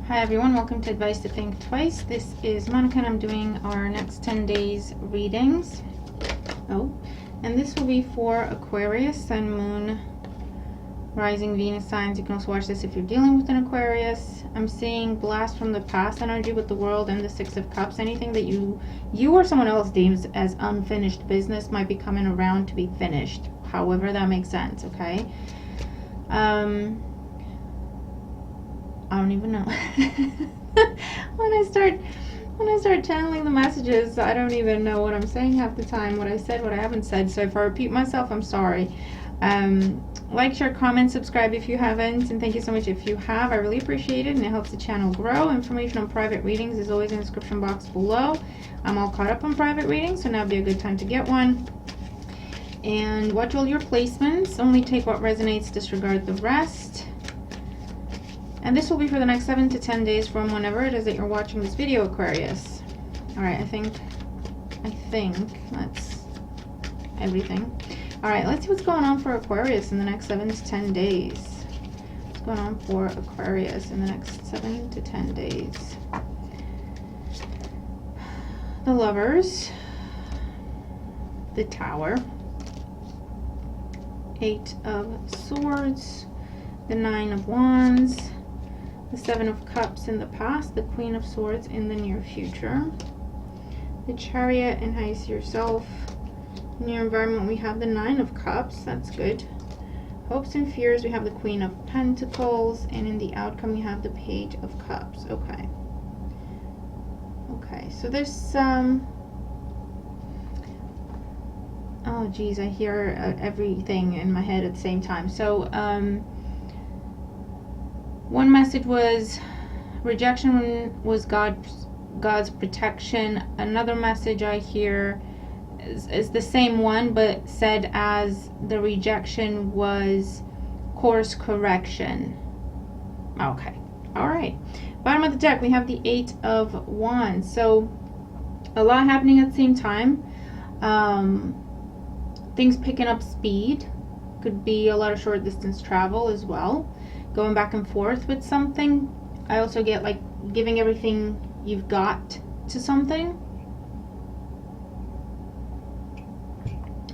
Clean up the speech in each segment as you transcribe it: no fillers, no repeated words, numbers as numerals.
Hi everyone, welcome to Advice to Think Twice. This is Monica and I'm doing our next 10 days readings. And this will be for Aquarius, Sun, Moon, Rising, Venus signs. You can also watch this if you're dealing with an Aquarius. I'm seeing blast from the past energy with the World and the Six of Cups. Anything that you or someone else deems as unfinished business might be coming around to be finished. However that makes sense, okay? I don't even know. when I start channeling the messages, I don't even know what I'm saying half the time, what I said, what I haven't said. So if I repeat myself, I'm sorry. Like, share, comment, subscribe if you haven't, and thank you so much if you have. I really appreciate it, and it helps the channel grow. Information on private readings is always in the description box below. I'm all caught up on private readings, so now would be a good time to get one. And watch all your placements. Only take what resonates, disregard the rest. And this will be for the next 7 to 10 days from whenever it is that you're watching this video, Aquarius. Alright, I think that's everything. Alright, let's see what's going on for Aquarius in the next 7 to 10 days. What's going on for Aquarius in the next 7 to 10 days? The Lovers, the Tower, 8 of Swords, the 9 of Wands, the 7 of Cups in the past, the Queen of Swords in the near future, the Chariot and how you see yourself. In your environment, we have the 9 of Cups. That's good. Hopes and fears, we have the Queen of Pentacles, and in the outcome, we have the Page of Cups. Okay. Okay, so there's some... oh, geez, I hear everything in my head at the same time. So, one message was rejection was God's protection. Another message I hear is the same one, but said as the rejection was course correction. Okay. All right. Bottom of the deck, we have the 8 of Wands. So a lot happening at the same time. Things picking up speed. Could be a lot of short distance travel as well. Going back and forth with something. I also get like giving everything you've got to something.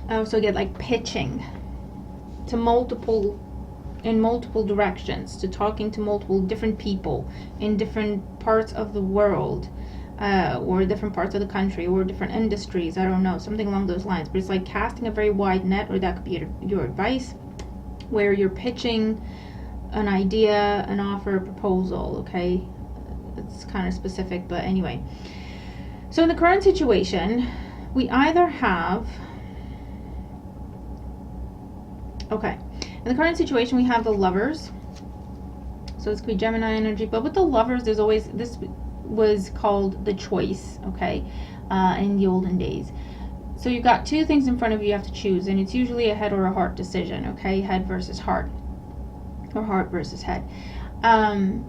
I also get like pitching to in multiple directions, to talking to multiple different people in different parts of the world, or different parts of the country, or different industries. I don't know, something along those lines. But it's like casting a very wide net, or that could be your advice, where you're pitching an idea, an offer, a proposal. Okay, it's kind of specific, but anyway. So in the current situation, we either have in the current situation we have the Lovers. So it's could be Gemini energy, but with the Lovers there's always, this was called the choice, okay, in the olden days. So you've got two things in front of you have to choose, and it's usually a head or a heart decision, okay? Head versus heart, or heart versus head. And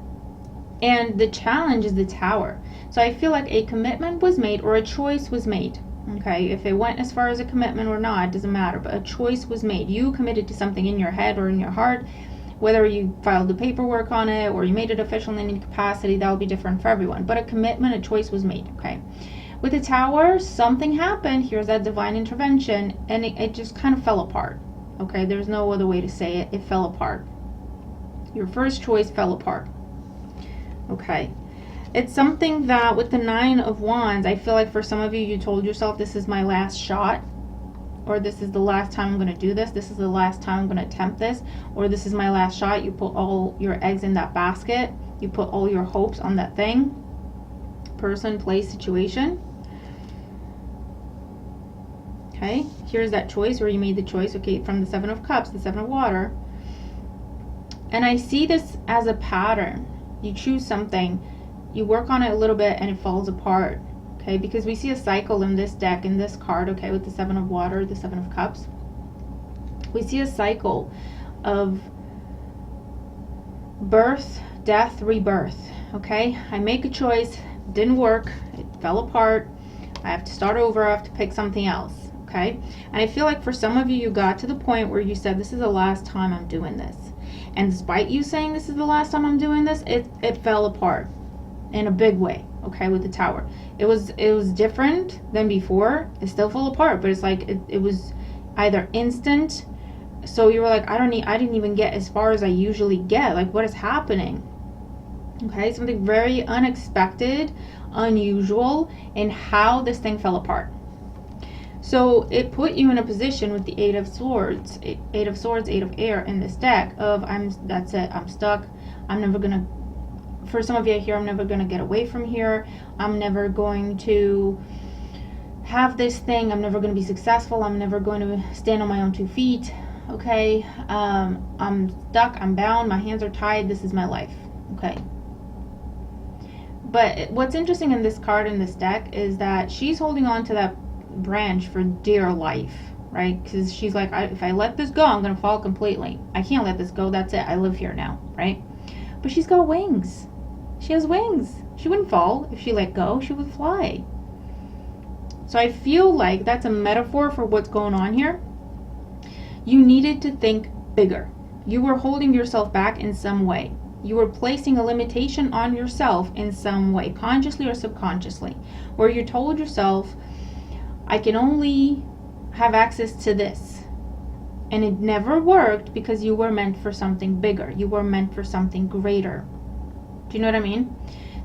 the challenge is the Tower. So I feel like a commitment was made, or a choice was made. Okay, if it went as far as a commitment or not, it doesn't matter, but a choice was made. You committed to something in your head or in your heart. Whether you filed the paperwork on it or you made it official in any capacity, that will be different for everyone. But a commitment, a choice was made, okay? With the Tower, something happened. Here's that divine intervention, and it just kind of fell apart, okay? There's no other way to say it. It fell apart. Your first choice fell apart, okay? It's something that with the 9 of Wands, I feel like for some of you, you told yourself this is my last shot, or this is the last time I'm going to do this, this is the last time I'm going to attempt this, or this is my last shot. You put all your eggs in that basket. You put all your hopes on that thing, person, place, situation. Okay, here's that choice where you made the choice, okay, from the 7 of Cups, the 7 of Water. And I see this as a pattern. You choose something, you work on it a little bit, and it falls apart, okay? Because we see a cycle in this deck, in this card, okay, with the 7 of Water, the 7 of Cups. We see a cycle of birth, death, rebirth, okay? I make a choice, didn't work, it fell apart, I have to start over, I have to pick something else, okay? And I feel like for some of you, you got to the point where you said, this is the last time I'm doing this. And despite you saying this is the last time I'm doing this, it fell apart. in a big way, okay, with the Tower. It was different than before. It still fell apart, but it's like it was either instant, so you were like, I didn't even get as far as I usually get. Like, what is happening? Okay, something very unexpected, unusual in how this thing fell apart. So it put you in a position with the Eight of Swords, Eight of Air in this deck of that's it, I'm stuck. I'm never gonna, for some of you here, I'm never gonna get away from here. I'm never going to have this thing. I'm never gonna be successful. I'm never going to stand on my own 2 feet. Okay, I'm stuck. I'm bound. My hands are tied. This is my life. Okay. But what's interesting in this card in this deck is that she's holding on to that branch for dear life, right? Because she's like, if I let this go, I'm gonna fall completely. I can't let this go. That's it. I live here now, right? But she's got wings. She has wings. She wouldn't fall if she let go. She would fly. So I feel like that's a metaphor for what's going on here. You needed to think bigger. You were holding yourself back in some way. You were placing a limitation on yourself in some way, consciously or subconsciously, where you told yourself, I can only have access to this. And it never worked because you were meant for something bigger. You were meant for something greater. Do you know what I mean?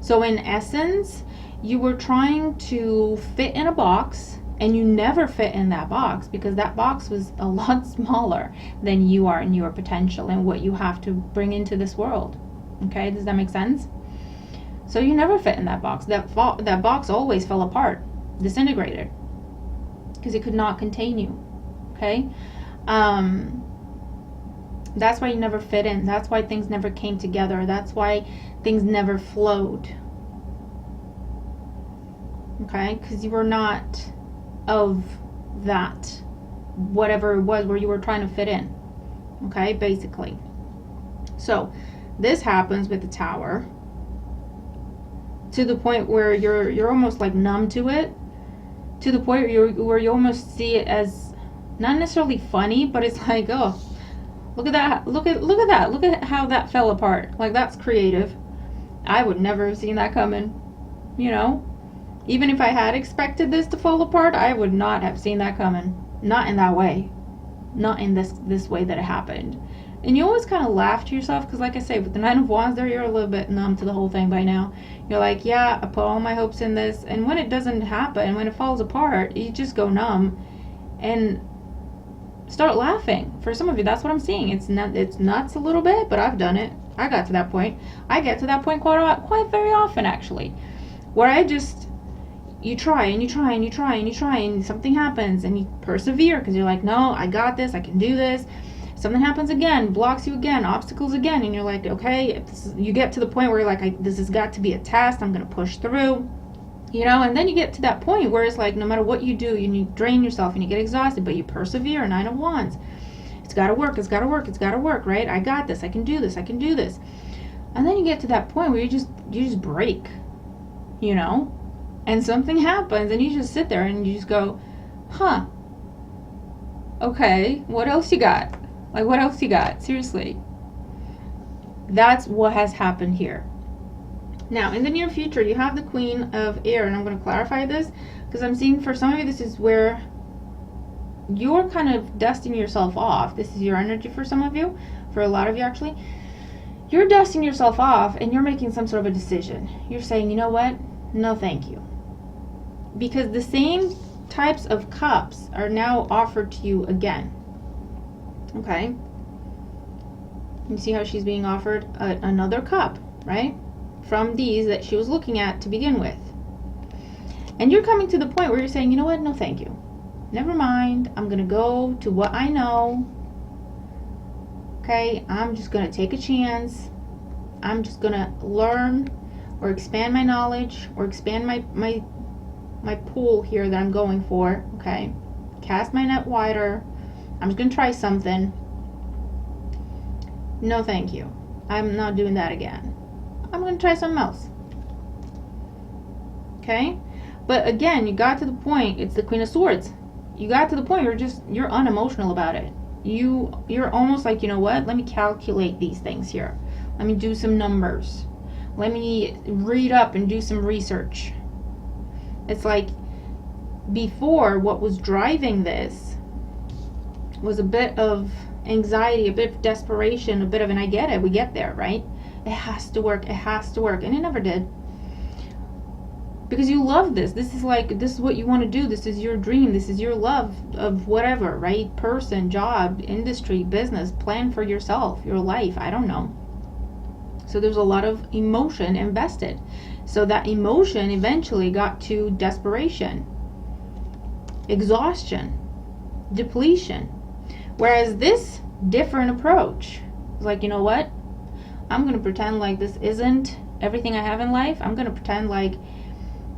So in essence, you were trying to fit in a box, and you never fit in that box because that box was a lot smaller than you are and your potential and what you have to bring into this world. Okay, does that make sense? So you never fit in that box. That box always fell apart, disintegrated, because it could not contain you. Okay, that's why you never fit in. That's why things never came together. That's why things never flowed. Okay, because you were not of that, whatever it was where you were trying to fit in. Okay, basically. So this happens with the Tower to the point where you're almost like numb to it, to the point where you almost see it as not necessarily funny, but it's like, oh, look at that, look at that, look at how that fell apart. Like, that's creative. I would never have seen that coming, you know. Even if I had expected this to fall apart, I would not have seen that coming. Not in that way. Not in this way that it happened. And you always kind of laugh to yourself because, like I say, with the Nine of Wands there, you're a little bit numb to the whole thing by now. You're like, yeah, I put all my hopes in this. And when it doesn't happen, when it falls apart, you just go numb and start laughing. For some of you, that's what I'm seeing. It's nuts a little bit, but I've done it. I got to that point. I get to that point quite very often, actually, where I just... You try and you try and you try and you try and something happens and you persevere because you're like, no, I got this, I can do this. Something happens again, blocks you again, obstacles again, and you're like, okay, you get to the point where you're like, this has got to be a test, I'm going to push through, you know, and then you get to that point where it's like, no matter what you do, you drain yourself and you get exhausted, but you persevere. Nine of Wands. It's got to work, it's got to work, it's got to work, right? I got this, I can do this, I can do this. And then you get to that point where you just break, you know? And something happens and you just sit there and you just go, huh, okay, what else you got? Like, what else you got? Seriously. That's what has happened here. Now, in the near future, you have the Queen of Air, and I'm going to clarify this because I'm seeing for some of you, this is where you're kind of dusting yourself off. This is your energy for some of you, for a lot of you actually. You're dusting yourself off and you're making some sort of a decision. You're saying, you know what? No, thank you. Because the same types of cups are now offered to you again. Okay? You see how she's being offered another cup, right? From these that she was looking at to begin with. And you're coming to the point where you're saying, you know what? No, thank you. Never mind. I'm going to go to what I know. Okay? I'm just going to take a chance. I'm just going to learn or expand my knowledge or expand my pool here that I'm going for, okay? Cast my net wider. I'm just going to try something. No, thank you. I'm not doing that again. I'm going to try something else. Okay? But again, you got to the point, it's the Queen of Swords. You got to the point where you're unemotional about it. You're almost like, you know what? Let me calculate these things here. Let me do some numbers. Let me read up and do some research. It's like before, what was driving this was a bit of anxiety, a bit of desperation, a bit of, and I get it, we get there, right? It has to work, it has to work, and it never did. Because you love this. This is what you want to do. This is your dream. This is your love of whatever, right? Person, job, industry, business, plan for yourself, your life, I don't know. So there's a lot of emotion invested. So that emotion eventually got to desperation, exhaustion, depletion. Whereas this different approach is like, you know what? I'm going to pretend like this isn't everything I have in life. I'm going to pretend like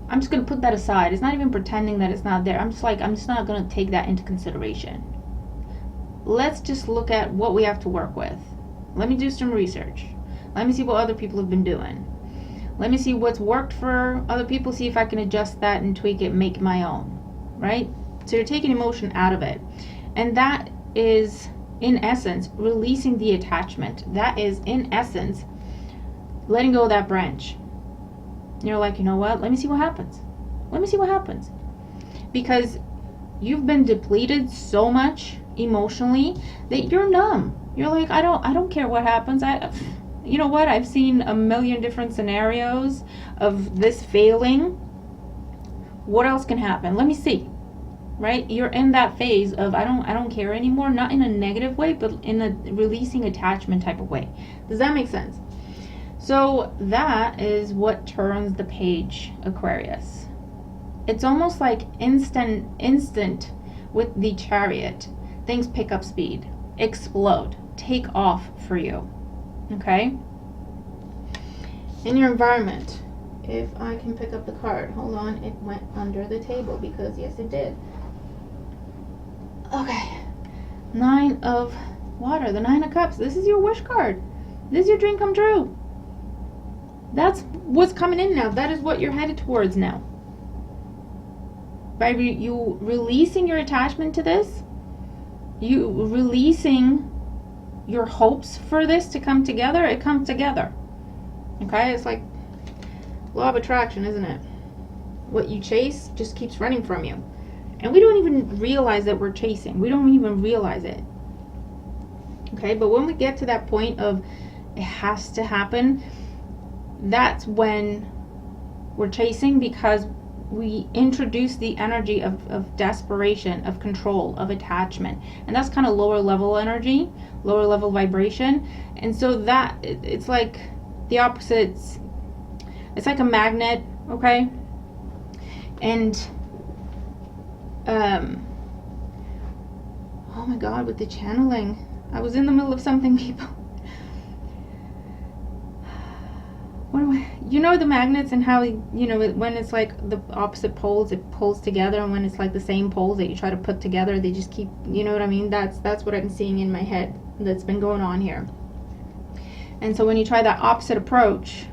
I'm just going to put that aside. It's not even pretending that it's not there. I'm just not going to take that into consideration. Let's just look at what we have to work with. Let me do some research. Let me see what other people have been doing. Let me see what's worked for other people, see if I can adjust that and tweak it, make it my own, right? So you're taking emotion out of it. And that is, in essence, releasing the attachment. That is, in essence, letting go of that branch. You're like, you know what? Let me see what happens. Let me see what happens. Because you've been depleted so much emotionally that you're numb. You're like, I don't care what happens. You know what? I've seen a million different scenarios of this failing. What else can happen? Let me see. Right? You're in that phase of I don't care anymore, not in a negative way, but in a releasing attachment type of way. Does that make sense? So that is what turns the page, Aquarius. It's almost like instant with the Chariot. Things pick up speed, explode, take off for you. Okay? In your environment, if I can pick up the card, hold on, it went under the table because yes, it did. Okay, 9 of water, the 9 of cups. This is your wish card. This is your dream come true. That's what's coming in now. That is what you're headed towards now. By you releasing your attachment to this, you releasing your hopes for this to come together, it comes together. Okay, it's like law of attraction, isn't it? What you chase just keeps running from you. And we don't even realize that we're chasing. We don't even realize it. Okay, but when we get to that point of it has to happen, that's when we're chasing, because we introduce the energy of desperation, of control, of attachment. And that's kind of lower level energy, lower level vibration. And so that, it's like the opposites. It's like a magnet, okay? And oh my god, with the channeling, I was in the middle of something, people. You know the magnets and how, you know, when it's like the opposite poles, it pulls together, and when it's like the same poles that you try to put together, they just keep, you know what I mean? That's what I'm seeing in my head that's been going on here. And so when you try that opposite approach,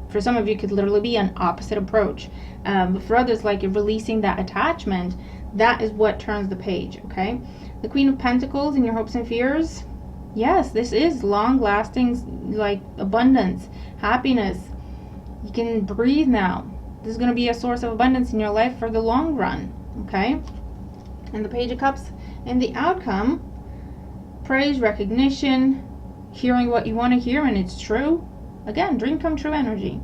for some of you, it could literally be an opposite approach. But for others, like you're releasing that attachment, that is what turns the page, okay? The Queen of Pentacles in your hopes and fears. Yes, this is long-lasting, like abundance, happiness. You can breathe now. This is going to be a source of abundance in your life for the long run, okay? And the Page of Cups, and the outcome, praise, recognition, hearing what you want to hear, and it's true. Again, dream come true energy.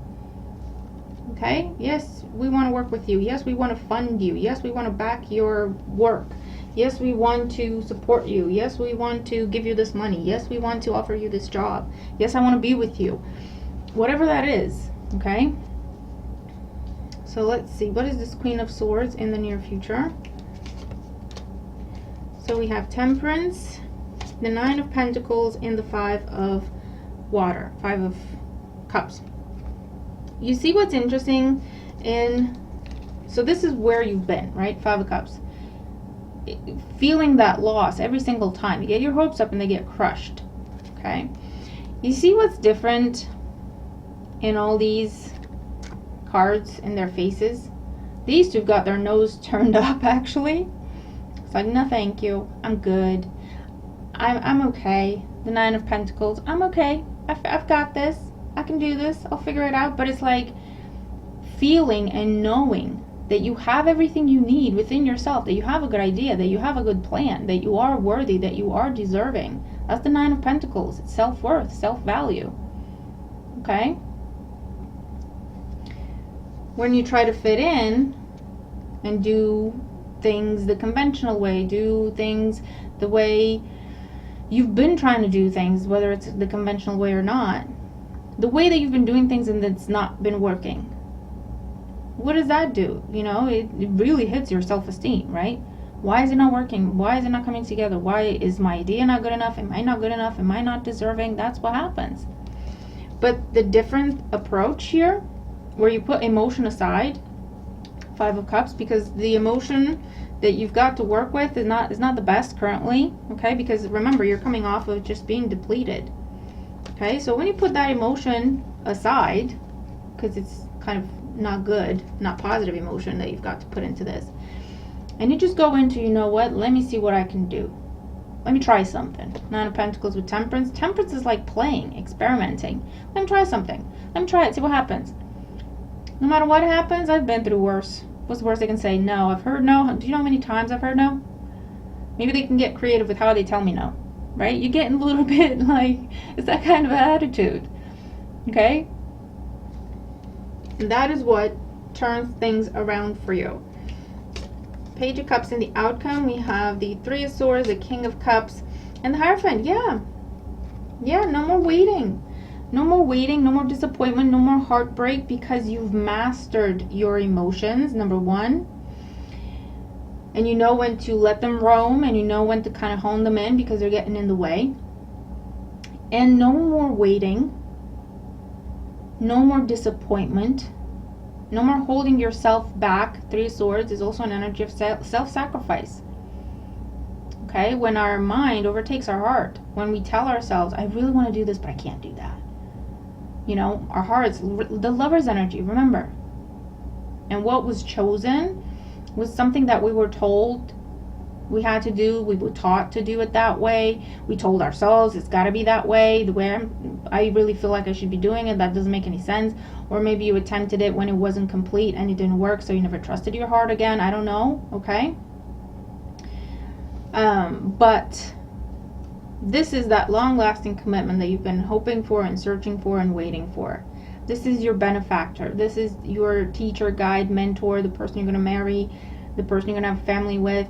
Okay? Yes, we want to work with you. Yes, we want to fund you. Yes, we want to back your work. Yes, we want to support you. Yes, we want to give you this money. Yes, we want to offer you this job. Yes, I want to be with you. Whatever that is, okay? So let's see. What is this Queen of Swords in the near future? So we have Temperance, the 9 of Pentacles, and the 5 of water, 5 of Cups. You see what's interesting in, so this is where you've been, right? 5 of Cups. Feeling that loss every single time. You get your hopes up and they get crushed, okay? You see what's different in all these cards and their faces? These two have got their nose turned up, actually. It's like, no thank you, I'm good. I'm okay. The 9 of Pentacles, I'm okay. I've got this. I can do this, I'll figure it out. But it's like feeling and knowing that you have everything you need within yourself, that you have a good idea, that you have a good plan, that you are worthy, that you are deserving. That's the Nine of Pentacles. It's self-worth, self-value. Okay? When you try to fit in and do things the conventional way, do things the way you've been trying to do things, whether it's the conventional way or not, the way that you've been doing things and it's not been working, what does that do? You know, it really hits your self-esteem, right? Why is it not working? Why is it not coming together? Why is my idea not good enough? Am I not good enough? Am I not deserving? That's what happens. But the different approach here, where you put emotion aside, Five of Cups, because the emotion that you've got to work with is not the best currently, okay? Because remember, you're coming off of just being depleted, okay? So when you put that emotion aside, because it's kind of not good, not positive emotion that you've got to put into this, and you just go into, you know what, let me see what I can do. Let me try something. Nine of Pentacles with Temperance. Temperance is like playing, experimenting. Let me try something. Let me try it, see what happens. No matter what happens, I've been through worse. What's the worst they can say? No. I've heard no. Do you know how many times I've heard no? Maybe they can get creative with how they tell me no, right? You get a little bit like, it's that kind of attitude, okay? And that is what turns things around for you. Page of Cups in the outcome, we have the Three of Swords, the King of Cups, and the Hierophant. Yeah, no more waiting. No more waiting, no more disappointment, no more heartbreak, because you've mastered your emotions, number one. And you know when to let them roam, and you know when to kind of hone them in because they're getting in the way. And no more waiting, no more disappointment, no more holding yourself back. Three of Swords is also an energy of self-sacrifice. Okay, when our mind overtakes our heart, when we tell ourselves, I really want to do this, but I can't do that. You know, our hearts, the Lover's energy, remember. And what was chosen was something that we were told we had to do. We were taught to do it that way. We told ourselves it's got to be that way. The way I really feel like I should be doing it, that doesn't make any sense. Or maybe you attempted it when it wasn't complete and it didn't work, so you never trusted your heart again. I don't know, okay? But this is that long-lasting commitment that you've been hoping for and searching for and waiting for. This is your benefactor. This is your teacher, guide, mentor, the person you're going to marry, the person you're going to have a family with,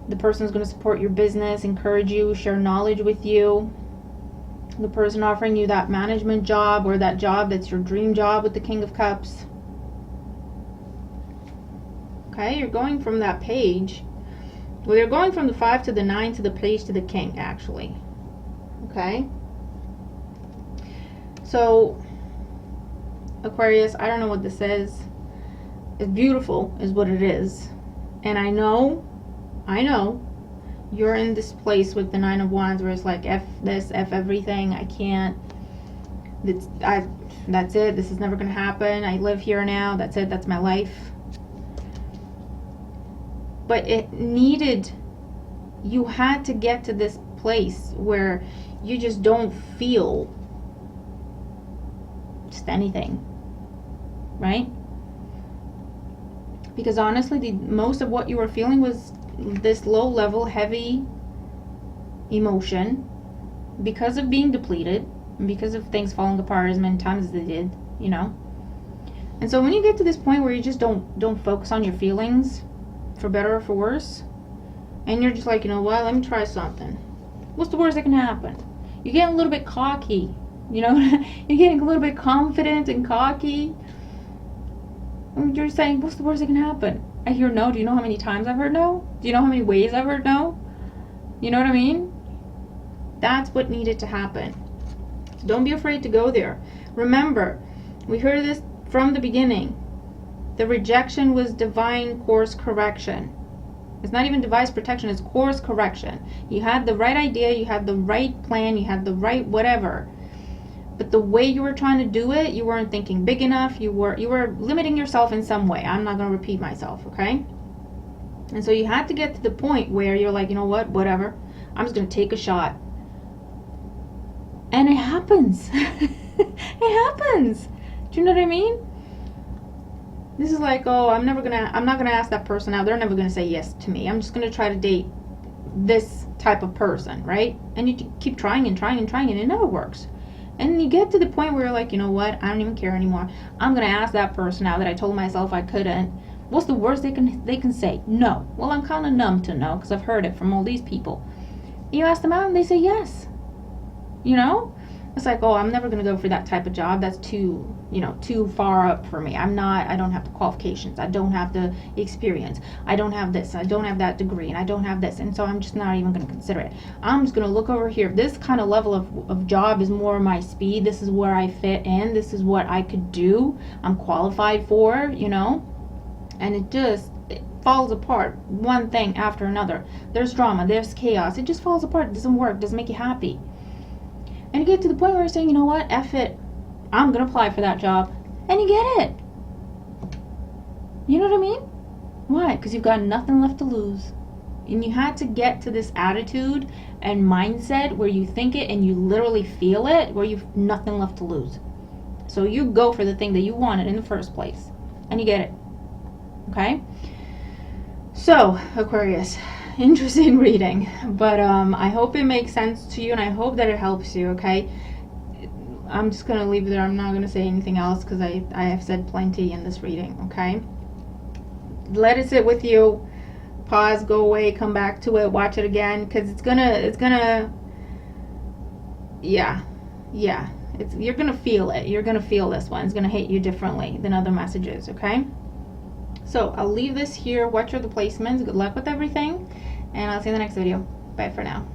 the person who's going to support your business, encourage you, share knowledge with you, the person offering you that management job or that job that's your dream job with the King of Cups. Okay, you're going from that page. Well, you're going from the 5 to the 9 to the page to the King, actually. Okay? So, Aquarius, I don't know what this is. It's beautiful, is what it is. And I know, you're in this place with the 9 of Wands where it's like, F this, F everything, I can't. That's it, this is never going to happen. I live here now, that's it, that's my life. But it needed, you had to get to this place where you just don't feel just anything, right? Because honestly, most of what you were feeling was this low level, heavy emotion because of being depleted, and because of things falling apart as many times as they did, you know? And so when you get to this point where you just don't focus on your feelings, for better or for worse, and you're just like, you know what, let me try something. What's the worst that can happen? You're getting a little bit cocky, you know? You're getting a little bit confident and cocky. And you're saying, what's the worst that can happen? I hear no. Do you know how many times I've heard no? Do you know how many ways I've heard no? You know what I mean? That's what needed to happen. So don't be afraid to go there. Remember, we heard this from the beginning. The rejection was divine course correction. It's not even device protection, it's course correction. You had the right idea, you had the right plan, you had the right whatever. But the way you were trying to do it, you weren't thinking big enough, you were limiting yourself in some way. I'm not going to repeat myself, okay? And so you had to get to the point where you're like, you know what, whatever. I'm just going to take a shot. And it happens. It happens. Do you know what I mean? This is like, oh, I'm not gonna ask that person out. They're never gonna say yes to me. I'm just gonna try to date this type of person, right? And you keep trying and trying and trying, and it never works. And you get to the point where you're like, you know what? I don't even care anymore. I'm gonna ask that person out that I told myself I couldn't. What's the worst they can say? No. Well, I'm kind of numb to no because I've heard it from all these people. You ask them out and they say yes. You know? It's like, oh, I'm never going to go for that type of job. That's too far up for me. I don't have the qualifications. I don't have the experience. I don't have this. I don't have that degree. And I don't have this. And so I'm just not even going to consider it. I'm just going to look over here. This kind of level of job is more my speed. This is where I fit in. This is what I could do. I'm qualified for, And it falls apart. One thing after another. There's drama. There's chaos. It just falls apart. It doesn't work. It doesn't make you happy. And you get to the point where you're saying, you know what, F it, I'm going to apply for that job. And you get it. You know what I mean? Why? Because you've got nothing left to lose. And you had to get to this attitude and mindset where you think it and you literally feel it, where you've nothing left to lose. So you go for the thing that you wanted in the first place. And you get it. Okay? So, Aquarius, interesting reading, but I hope it makes sense to you and I hope that it helps you, okay? I'm just going to leave it there. I'm not going to say anything else because I have said plenty in this reading, okay? Let it sit with you. Pause, go away, come back to it, watch it again because you're going to feel it. You're going to feel this one. It's going to hit you differently than other messages, okay? So I'll leave this here. Watch for the placements. Good luck with everything. And I'll see you in the next video. Bye for now.